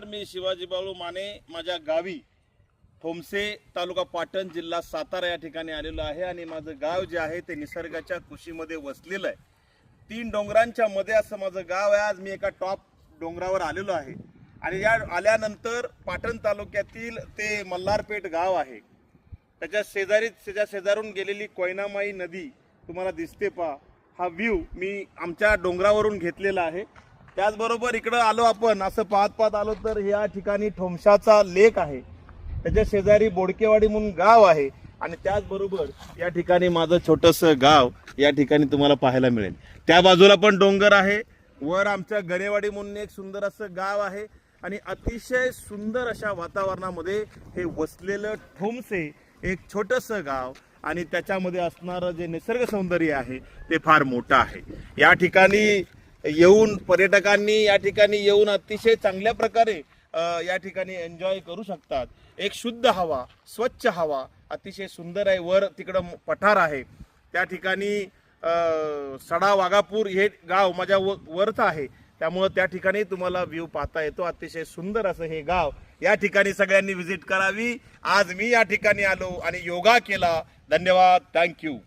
नमस्कार, मी शिवाजी बाळू माने माझ्या गावी ठोमसे तालुका पाटण जिल्हा सातारा या ठिकाणी आलेलो आहे आणि माझं गाव जे आहे ते निसर्गाच्या कुशीमध्ये वसलेलं आहे। 3 डोंगरांच्या मध्ये असं माझं गाव आहे। आज मी एका टॉप डोंगरावर आलेलो आहे आणि या आल्यानंतर पाटण तालुक्यातील ते मल्हारपेठ गाव आहे, त्याच्या शेजारून गेलेली कोयनामाई नदी तुम्हाला दिसते पहा। हा व्ह्यू मी आमच्या डोंगरावरून घेतलेला आहे। त्याचबरोबर इकडं आलो आपण, असं पाहत आलो तर या ठिकाणी ठोमशाचा लेक आहे, त्याच्या शेजारी बोडकेवाडी म्हणून गाव आहे आणि त्याचबरोबर या ठिकाणी माझं छोटंसं गाव या ठिकाणी तुम्हाला पाहायला मिळेल। त्या बाजूला पण डोंगर आहे, वर आमच्या गणेवाडी म्हणून एक सुंदर असं गाव आहे आणि अतिशय सुंदर अशा वातावरणामध्ये हे वसलेलं ठोमसे एक छोटंसं गाव आणि त्याच्यामध्ये असणारं जे निसर्ग सौंदर्य आहे ते फार मोठं आहे। या ठिकाणी येऊन पर्यटकांनी या ठिकाणी येऊन अतिशय चांगल्या प्रकारे या ठिकाणी एन्जॉय करू शकतात। एक शुद्ध हवा, स्वच्छ हवा अतिशय सुंदर आहे। वर तिकडं पठार आहे, त्या ठिकाणी सडा वाघापूर हे गाव माझ्या वरच आहे, त्यामुळे त्या ठिकाणी तुम्हाला व्ह्यू पाहता येतो। अतिशय सुंदर असं हे गाव, या ठिकाणी सगळ्यांनी व्हिजिट करावी। आज मी या ठिकाणी आलो आणि योगा केला। धन्यवाद, थँक्यू।